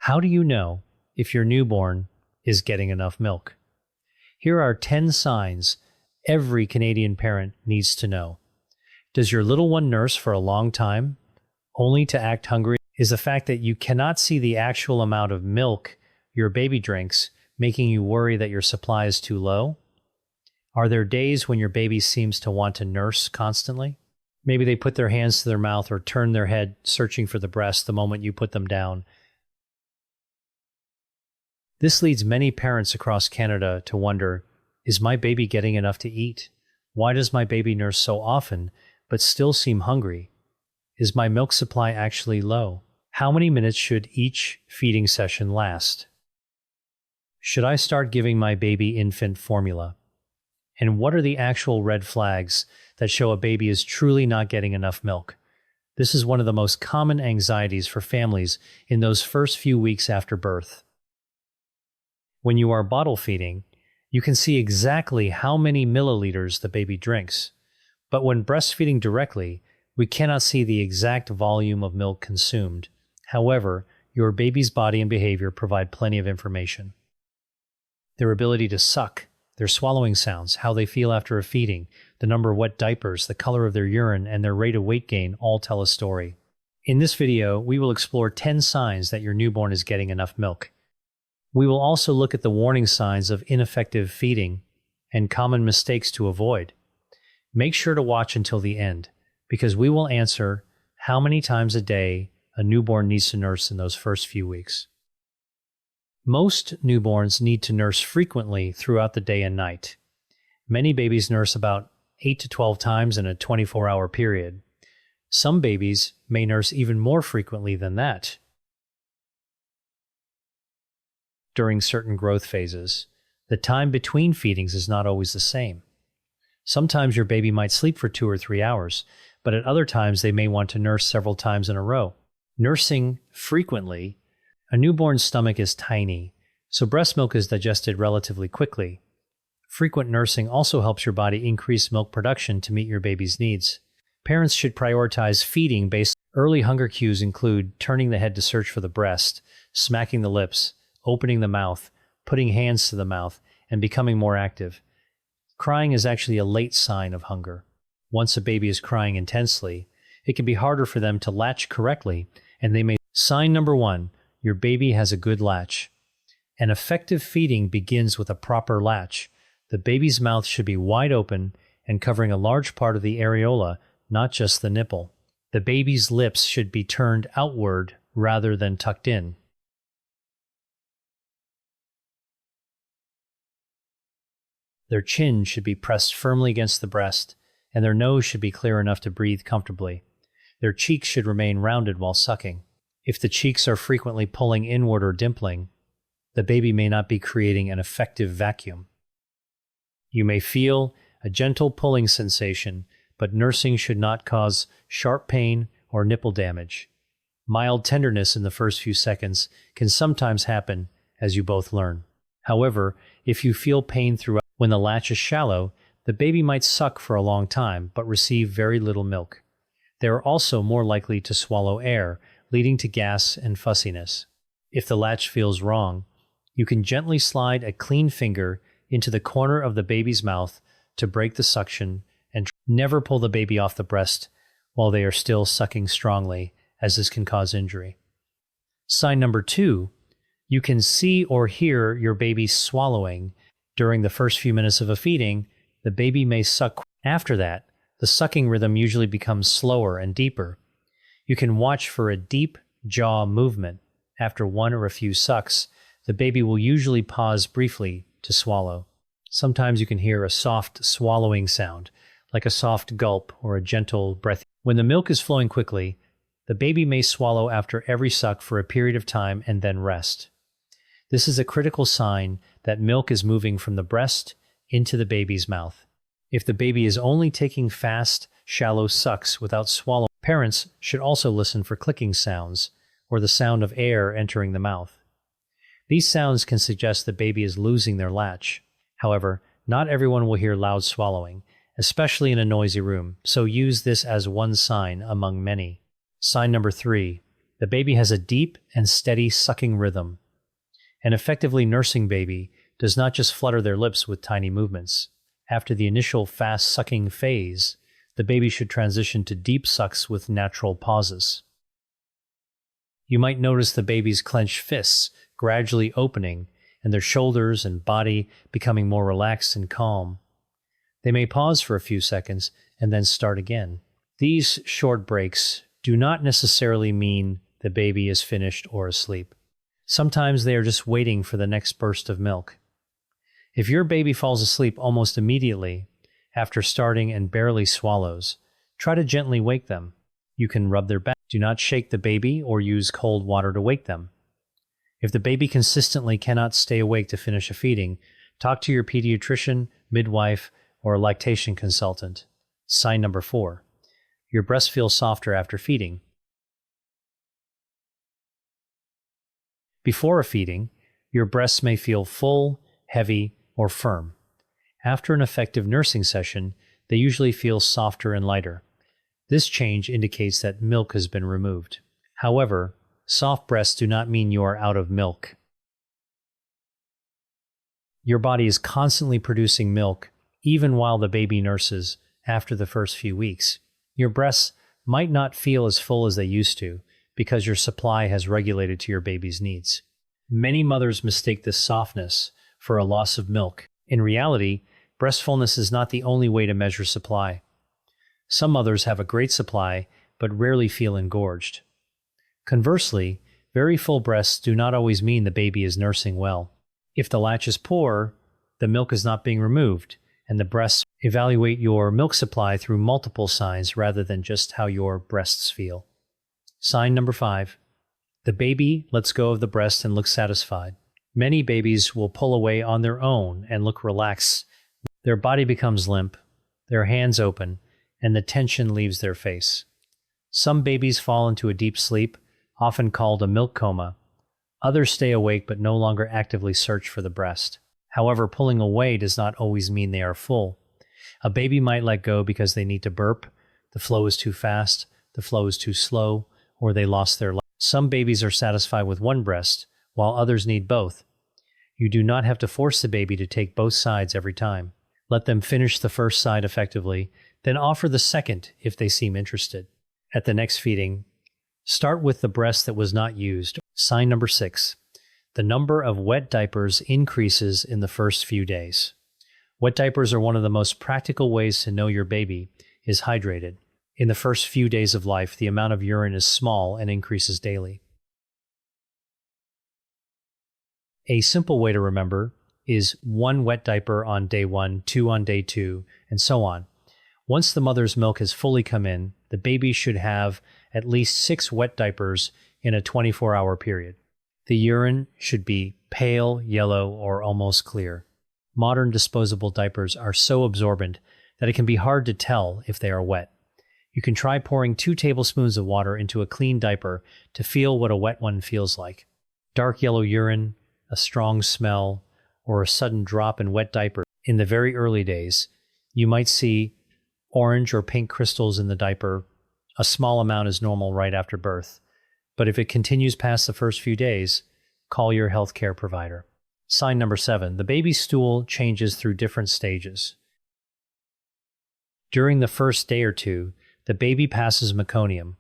How do you know if your newborn is getting enough milk? Here are 10 signs every Canadian parent needs to know. Does your little one nurse for a long time, only to act hungry? Is the fact that you cannot see the actual amount of milk your baby drinks making you worry that your supply is too low? Are there days when your baby seems to want to nurse constantly? Maybe they put their hands to their mouth or turn their head searching for the breast the moment you put them down. This leads many parents across Canada to wonder, is my baby getting enough to eat? Why does my baby nurse so often but still seem hungry? Is my milk supply actually low? How many minutes should each feeding session last? Should I start giving my baby infant formula? And what are the actual red flags that show a baby is truly not getting enough milk? This is one of the most common anxieties for families in those first few weeks after birth. When you are bottle feeding, you can see exactly how many milliliters the baby drinks. But when breastfeeding directly, we cannot see the exact volume of milk consumed. However, your baby's body and behavior provide plenty of information. Their ability to suck, their swallowing sounds, how they feel after a feeding, the number of wet diapers, the color of their urine, and their rate of weight gain all tell a story. In this video, we will explore 10 signs that your newborn is getting enough milk. We will also look at the warning signs of ineffective feeding and common mistakes to avoid. Make sure to watch until the end, because we will answer how many times a day a newborn needs to nurse in those first few weeks. Most newborns need to nurse frequently throughout the day and night. Many babies nurse about 8 to 12 times in a 24-hour period. Some babies may nurse even more frequently than that. During certain growth phases, the time between feedings is not always the same. Sometimes your baby might sleep for 2 or 3 hours, but at other times they may want to nurse several times in a row. Nursing frequently, a newborn's stomach is tiny, so breast milk is digested relatively quickly. Frequent nursing also helps your body increase milk production to meet your baby's needs. Parents should prioritize feeding based on early hunger cues include turning the head to search for the breast, smacking the lips, opening the mouth, putting hands to the mouth, and becoming more active. Crying is actually a late sign of hunger. Once a baby is crying intensely, it can be harder for them to latch correctly, and they may. Sign number 1, your baby has a good latch. An effective feeding begins with a proper latch. The baby's mouth should be wide open and covering a large part of the areola, not just the nipple. The baby's lips should be turned outward rather than tucked in. Their chin should be pressed firmly against the breast, and their nose should be clear enough to breathe comfortably. Their cheeks should remain rounded while sucking. If the cheeks are frequently pulling inward or dimpling, the baby may not be creating an effective vacuum. You may feel a gentle pulling sensation, but nursing should not cause sharp pain or nipple damage. Mild tenderness in the first few seconds can sometimes happen as you both learn. However, if you feel pain throughout when the latch is shallow, the baby might suck for a long time but receive very little milk. They are also more likely to swallow air, leading to gas and fussiness. If the latch feels wrong, you can gently slide a clean finger into the corner of the baby's mouth to break the suction, and never pull the baby off the breast while they are still sucking strongly, as this can cause injury. Sign number 2, you can see or hear your baby swallowing. During the first few minutes of a feeding, the baby may suck. After that, the sucking rhythm usually becomes slower and deeper. You can watch for a deep jaw movement. After one or a few sucks, the baby will usually pause briefly to swallow. Sometimes you can hear a soft swallowing sound, like a soft gulp or a gentle breath. When the milk is flowing quickly, the baby may swallow after every suck for a period of time and then rest. This is a critical sign that milk is moving from the breast into the baby's mouth. If the baby is only taking fast, shallow sucks without swallowing, parents should also listen for clicking sounds or the sound of air entering the mouth. These sounds can suggest the baby is losing their latch. However, not everyone will hear loud swallowing, especially in a noisy room, so use this as one sign among many. Sign number 3. The baby has a deep and steady sucking rhythm. An effectively nursing baby does not just flutter their lips with tiny movements. After the initial fast sucking phase, the baby should transition to deep sucks with natural pauses. You might notice the baby's clenched fists gradually opening and their shoulders and body becoming more relaxed and calm. They may pause for a few seconds and then start again. These short breaks do not necessarily mean the baby is finished or asleep. Sometimes they are just waiting for the next burst of milk. If your baby falls asleep almost immediately after starting and barely swallows, try to gently wake them. You can rub their back. Do not shake the baby or use cold water to wake them. If the baby consistently cannot stay awake to finish a feeding, talk to your pediatrician, midwife, or a lactation consultant. Sign number 4. Your breast feels softer after feeding. Before a feeding, your breasts may feel full, heavy, or firm. After an effective nursing session, they usually feel softer and lighter. This change indicates that milk has been removed. However, soft breasts do not mean you are out of milk. Your body is constantly producing milk, even while the baby nurses after the first few weeks. Your breasts might not feel as full as they used to because your supply has regulated to your baby's needs. Many mothers mistake this softness for a loss of milk. In reality, breast fullness is not the only way to measure supply. Some mothers have a great supply but rarely feel engorged. Conversely, very full breasts do not always mean the baby is nursing well. If the latch is poor, the milk is not being removed, and the breasts evaluate your milk supply through multiple signs rather than just how your breasts feel. Sign number 5. The baby lets go of the breast and looks satisfied. Many babies will pull away on their own and look relaxed. Their body becomes limp, their hands open, and the tension leaves their face. Some babies fall into a deep sleep, often called a milk coma. Others stay awake but no longer actively search for the breast. However, pulling away does not always mean they are full. A baby might let go because they need to burp, the flow is too fast, the flow is too slow, or they lost their life. Some babies are satisfied with one breast, while others need both. You do not have to force the baby to take both sides every time. Let them finish the first side effectively, then offer the second if they seem interested. At the next feeding, start with the breast that was not used. Sign number 6. The number of wet diapers increases in the first few days. Wet diapers are one of the most practical ways to know your baby is hydrated. In the first few days of life, the amount of urine is small and increases daily. A simple way to remember is 1 wet diaper on day 1, 2 on day 2, and so on. Once the mother's milk has fully come in, the baby should have at least 6 wet diapers in a 24-hour period. The urine should be pale, yellow, or almost clear. Modern disposable diapers are so absorbent that it can be hard to tell if they are wet. You can try pouring 2 tablespoons of water into a clean diaper to feel what a wet one feels like. Dark yellow urine, a strong smell, or a sudden drop in wet diaper. In the very early days, you might see orange or pink crystals in the diaper. A small amount is normal right after birth. But if it continues past the first few days, call your healthcare provider. Sign number 7. The baby's stool changes through different stages. During the first day or 2, the baby passes meconium.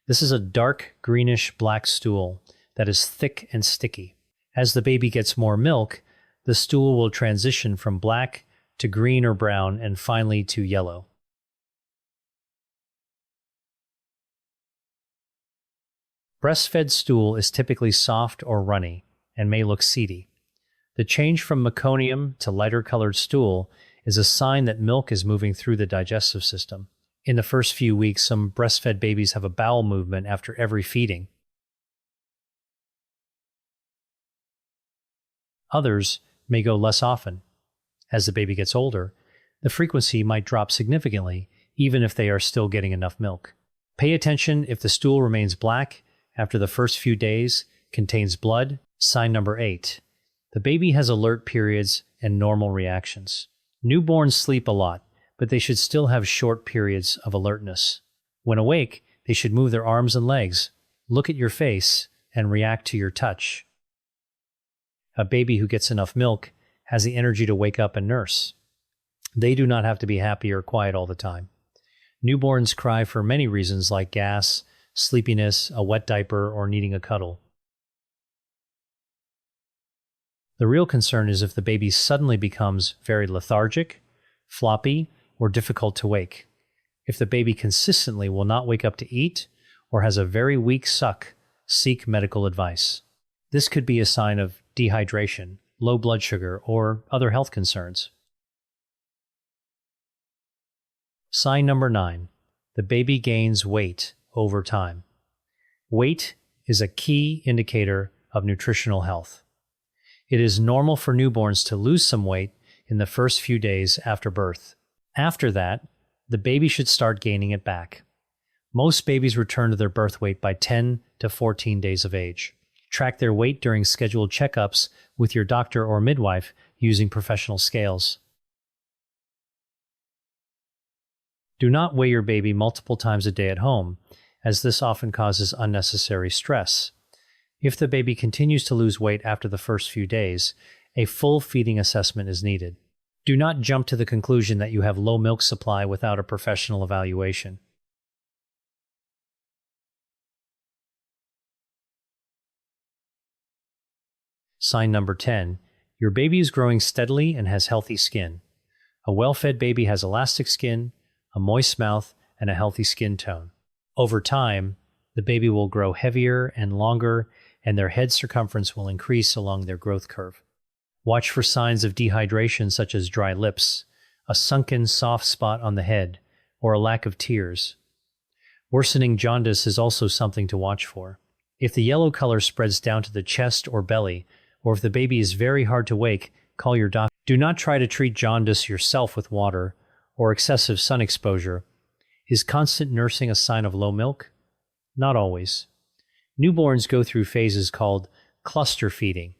This is a dark greenish-black stool that is thick and sticky. As the baby gets more milk, the stool will transition from black to green or brown and finally to yellow. Breastfed stool is typically soft or runny and may look seedy. The change from meconium to lighter colored stool is a sign that milk is moving through the digestive system. In the first few weeks, some breastfed babies have a bowel movement after every feeding. Others may go less often. As the baby gets older, the frequency might drop significantly, even if they are still getting enough milk. Pay attention if the stool remains black after the first few days, contains blood. Sign number 8. The baby has alert periods and normal reactions. Newborns sleep a lot, but they should still have short periods of alertness. When awake, they should move their arms and legs. look at your face, and react to your touch. A baby who gets enough milk has the energy to wake up and nurse. They do not have to be happy or quiet all the time. Newborns cry for many reasons like gas, sleepiness, a wet diaper, or needing a cuddle. The real concern is if the baby suddenly becomes very lethargic, floppy, or difficult to wake. If the baby consistently will not wake up to eat or has a very weak suck, seek medical advice. This could be a sign of dehydration, low blood sugar, or other health concerns. Sign number 9. The baby gains weight over time. Weight is a key indicator of nutritional health. It is normal for newborns to lose some weight in the first few days after birth. After that, the baby should start gaining it back. Most babies return to their birth weight by 10 to 14 days of age. Track their weight during scheduled checkups with your doctor or midwife using professional scales. Do not weigh your baby multiple times a day at home, as this often causes unnecessary stress. If the baby continues to lose weight after the first few days, a full feeding assessment is needed. Do not jump to the conclusion that you have low milk supply without a professional evaluation. Sign number 10. Your baby is growing steadily and has healthy skin. A well-fed baby has elastic skin, a moist mouth, and a healthy skin tone. Over time, the baby will grow heavier and longer, and their head circumference will increase along their growth curve. Watch for signs of dehydration such as dry lips, a sunken soft spot on the head, or a lack of tears. Worsening jaundice is also something to watch for. If the yellow color spreads down to the chest or belly, or if the baby is very hard to wake, call your doctor. Do not try to treat jaundice yourself with water or excessive sun exposure. Is constant nursing a sign of low milk? Not always. Newborns go through phases called cluster feeding.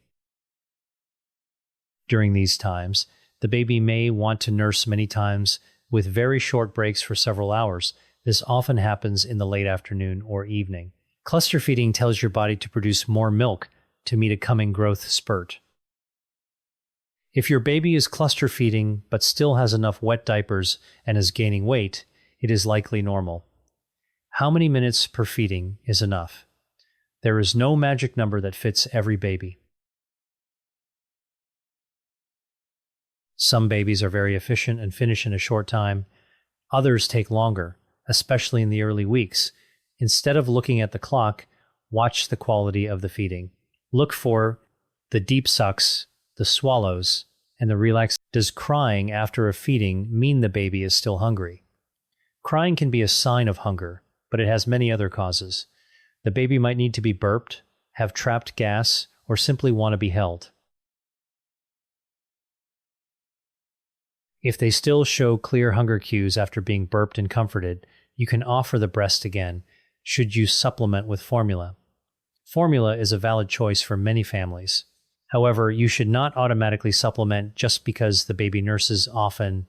During these times, the baby may want to nurse many times with very short breaks for several hours. This often happens in the late afternoon or evening. Cluster feeding tells your body to produce more milk to meet a coming growth spurt. If your baby is cluster feeding but still has enough wet diapers and is gaining weight, it is likely normal. How many minutes per feeding is enough? There is no magic number that fits every baby. Some babies are very efficient and finish in a short time. Others take longer, especially in the early weeks. Instead of looking at the clock, watch the quality of the feeding. Look for the deep sucks, the swallows, and the relaxed. Does crying after a feeding mean the baby is still hungry? Crying can be a sign of hunger, but it has many other causes. The baby might need to be burped, have trapped gas, or simply want to be held. If they still show clear hunger cues after being burped and comforted, you can offer the breast again, should you supplement with formula. Formula is a valid choice for many families. However, you should not automatically supplement just because the baby nurses often.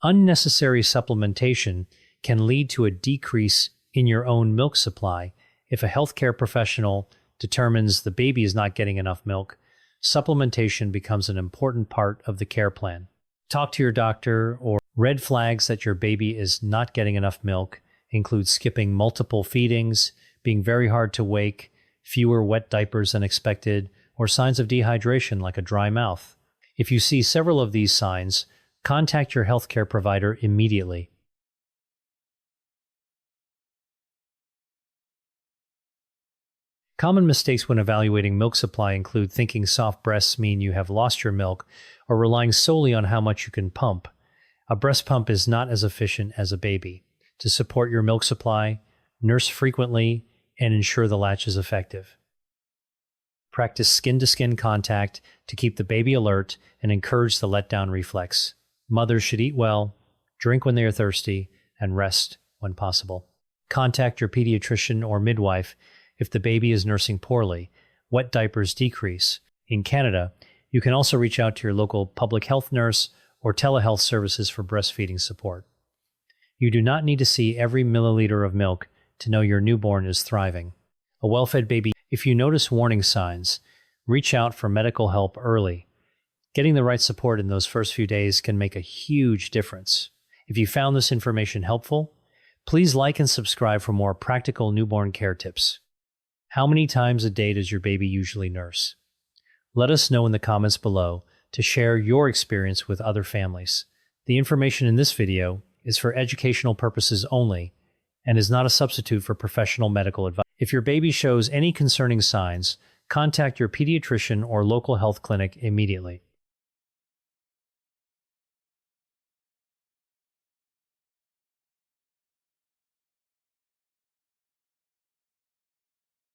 Unnecessary supplementation can lead to a decrease in your own milk supply. If a healthcare professional determines the baby is not getting enough milk, supplementation becomes an important part of the care plan. Talk to your doctor. Or red flags that your baby is not getting enough milk include skipping multiple feedings, being very hard to wake, fewer wet diapers than expected, or signs of dehydration like a dry mouth. If you see several of these signs, contact your healthcare provider immediately. Common mistakes when evaluating milk supply include thinking soft breasts mean you have lost your milk, or relying solely on how much you can pump. A breast pump is not as efficient as a baby. To support your milk supply, nurse frequently and ensure the latch is effective. Practice skin-to-skin contact to keep the baby alert and encourage the letdown reflex. Mothers should eat well, drink when they are thirsty, and rest when possible. Contact your pediatrician or midwife if the baby is nursing poorly. Wet diapers decrease. In Canada, you can also reach out to your local public health nurse or telehealth services for breastfeeding support. You do not need to see every milliliter of milk to know your newborn is thriving. A well-fed baby. If you notice warning signs, reach out for medical help early. Getting the right support in those first few days can make a huge difference. If you found this information helpful, please like and subscribe for more practical newborn care tips. How many times a day does your baby usually nurse? Let us know in the comments below to share your experience with other families. The information in this video is for educational purposes only and is not a substitute for professional medical advice. If your baby shows any concerning signs, contact your pediatrician or local health clinic immediately.